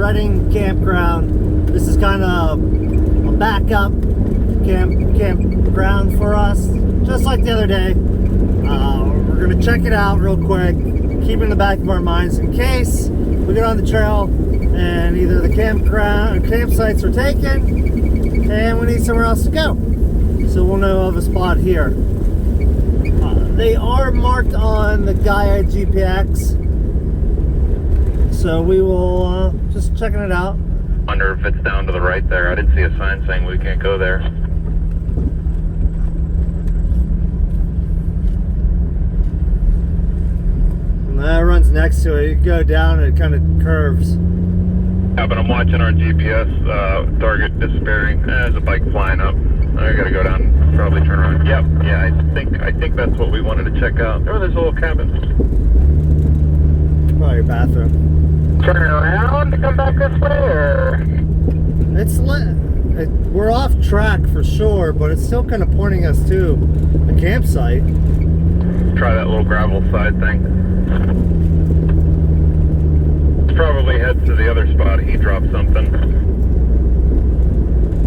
Redding campground. This is kind of a backup campground for us, just like the other day. We're gonna check it out real quick, keep it in the back of our minds in case we get on the trail and either the campsites are taken and we need somewhere else to go. So we'll know of a spot here. They are marked on the Gaia GPX, so we will just checking it out. Wonder if it's down to the right there. I didn't see a sign saying we can't go there. And that runs next to it. You go down and it kind of curves. Yeah, but I'm watching our GPS target disappearing. There's a bike flying up. I gotta go down and probably turn around. Yep, yeah, I think that's what we wanted to check out. Oh, there's a little cabin. Probably your bathroom. Turn around to come back this way, or? It's we're off track for sure, but it's still kind of pointing us to a campsite. Try that little gravel side thing. Probably heads to the other spot. He dropped something.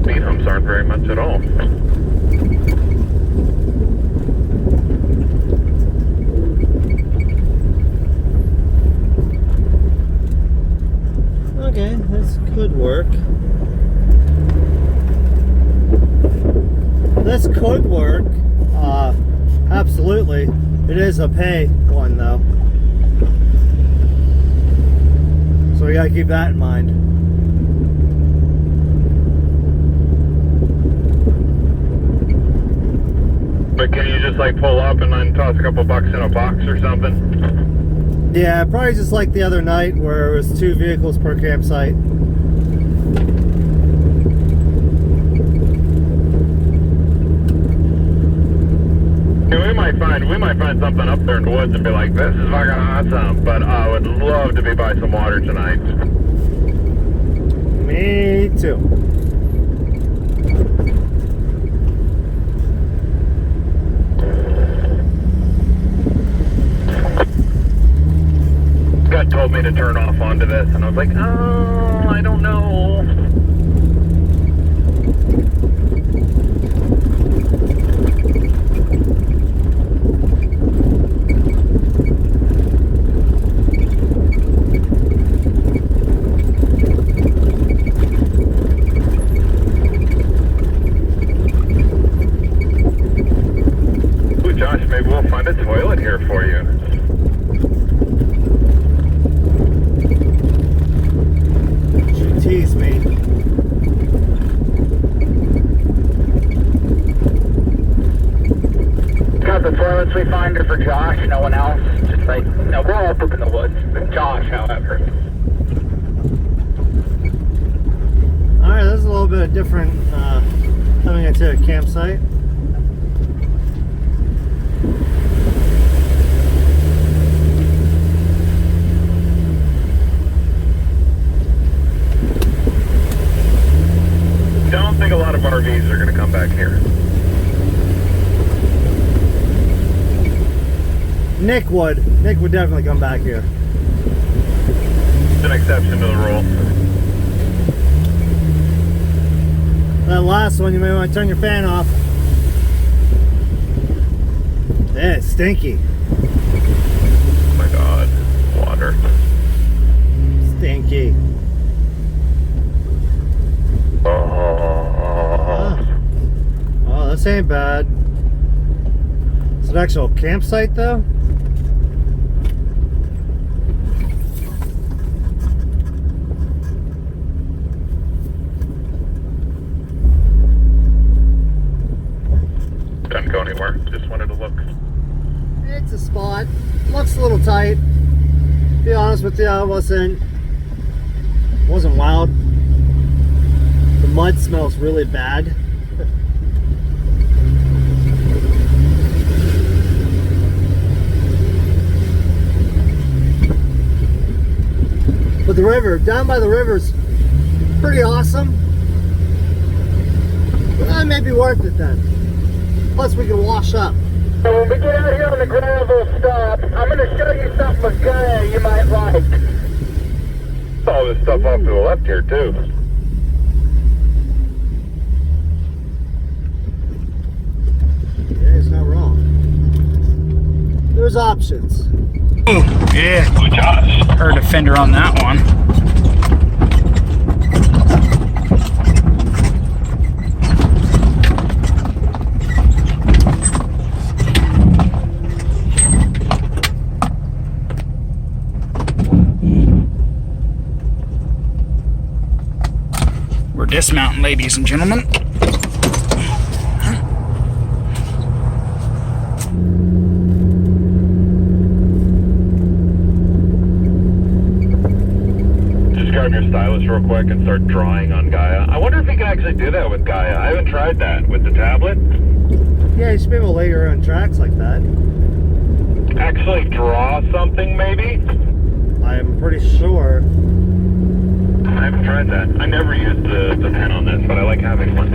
Speed humps aren't very much at all. Okay, this could work. This could work. Absolutely. It is a pay one though. So we gotta keep that in mind. But can you just like pull up and then toss a couple bucks in a box or something? Yeah, probably just like the other night where it was 2 vehicles per campsite. Yeah, we might find something up there in the woods and be like, this is fucking awesome, but I would love to be by some water tonight. Me too. Gut told me to turn off onto this, and I was like, oh, I don't know. Ooh, Josh, maybe we'll find a toilet here for you. Tease me. Got the toilets we find are for Josh, no one else. Just like, no, we're all up in the woods. But Josh, however. Alright, this is a little bit different coming into a campsite. Don't think a lot of RVs are going to come back here. Nick would definitely come back here. It's an exception to the rule. That last one, you may want to turn your fan off. Yeah, it's stinky. Oh my god, water. Stinky. Oh, this ain't bad. It's an actual campsite though. Didn't go anywhere, just wanted to look. It's a spot. Looks a little tight. To be honest with you, I wasn't wild. The mud smells really bad. But the river, down by the river's pretty awesome. But that may be worth it then. Plus we can wash up. So when we get out here on the gravel stop, I'm going to show you something with Gaia you might like. Oh, all this stuff off to the left here, too. Yeah, he's not wrong. There's options. Ooh, yeah. Oh, Josh. Heard a fender on that one. We're dismounting, ladies and gentlemen. Grab your stylus real quick and start drawing on Gaia. I wonder if you can actually do that with Gaia. I haven't tried that with the tablet. Yeah, you should be able to lay your own tracks like that. Actually draw something, maybe? I'm pretty sure. I haven't tried that. I never used the pen on this, but I like having one.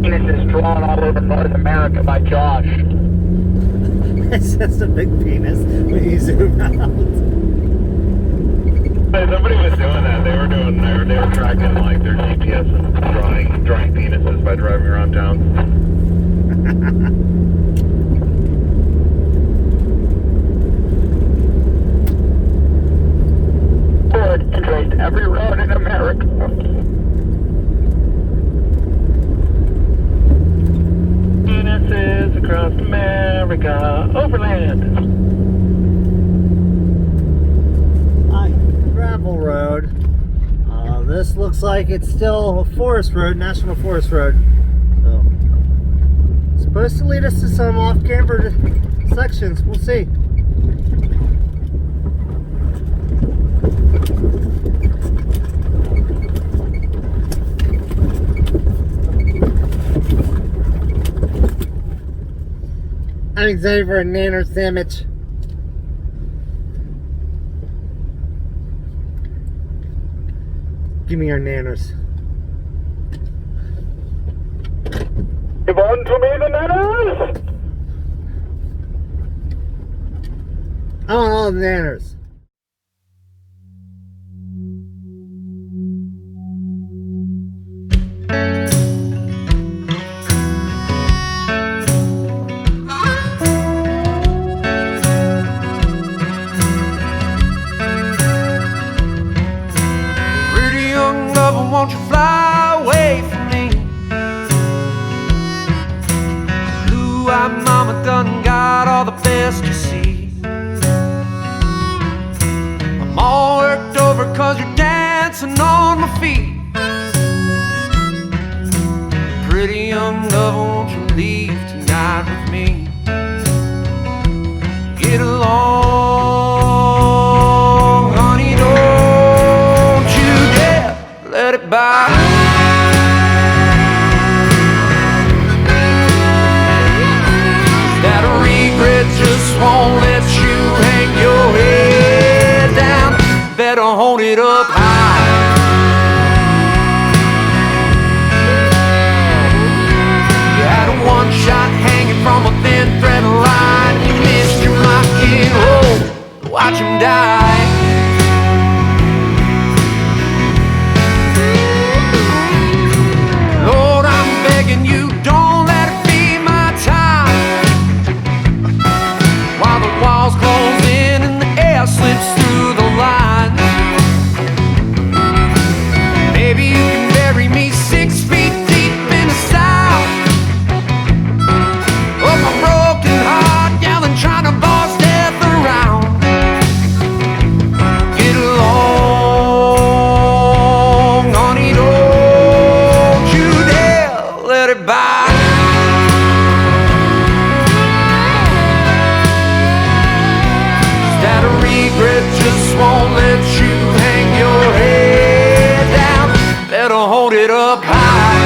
Penis is drawn all over North America by Josh. It's just a big penis when you zoom out. Hey, somebody was doing that. They were tracking like their GPS and drawing penises by driving around town. Ford and traced every road in America. Penises across America, Overland. Gravel road. This looks like it's still a forest road, National Forest Road. So, it's supposed to lead us to some off-camber sections. We'll see. I'm excited for a nanner sandwich. Give me your nanners. Give on to me the nanners! I want all the nanners. Won't you fly away from me? Blue-eyed mama done got all the best you see. I'm all worked over 'cause you're dancing on my feet. Pretty young lover, won't you leave tonight with me? Get along, honey, don't you dare let it by. That regret just won't let you hang your head down. Better hold it up high. You had a one shot hanging from a thin thread line. You missed your rock and roll. Watch him die. You don't let it be my time. While the walls close in and the air slips through the lines. Maybe you can bury me 6 feet deep in the south. Oh, my broken heart yelling, trying to boss death around. Get along, honey, don't you dare let it by. That regret just won't let you hang your head down. Better hold it up high.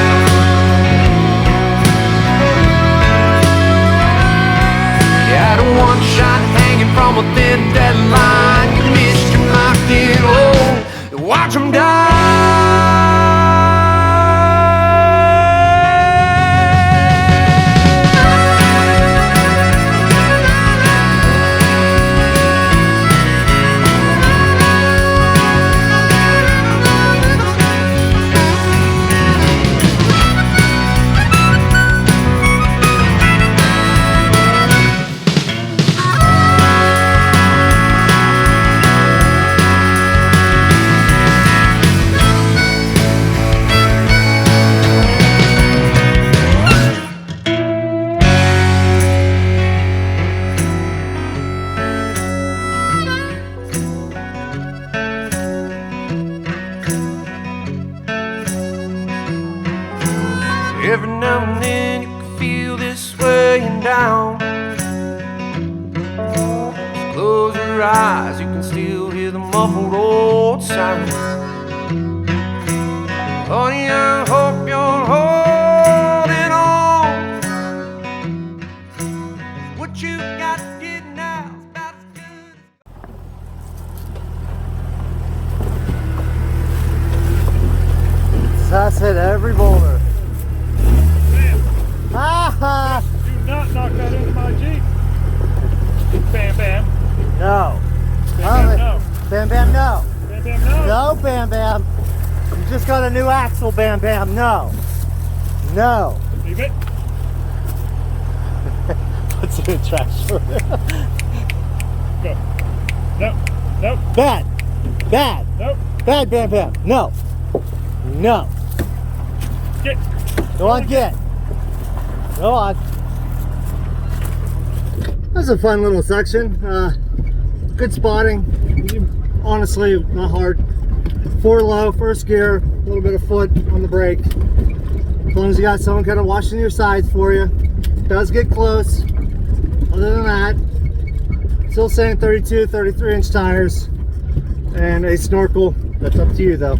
You had a one shot hanging from a thin deadline. You missed your mark, get low. Watch them die. your eyes, you can still hear the muffled road sound. Honey, I hope you're holding on. What you got to get now is about as good as... That's hit every boulder. Ah! Do not knock that into my Jeep. Bam Bam. No. Bam Bam, no. Bam Bam, no. Bam Bam, no. No, Bam Bam. You just got a new axle, Bam Bam. No. No. Leave it. What's in the trash for you? Go. No. Nope. Bad. Bad. Nope. Bad, Bam Bam. No. No. Get. Go on, get. Go on. That's a fun little section. Good spotting. Honestly, not hard. 4 low, first gear, a little bit of foot on the brake. As long as you got someone kind of washing your sides for you. Does get close. Other than that, still saying 32, 33 inch tires and a snorkel. That's up to you though.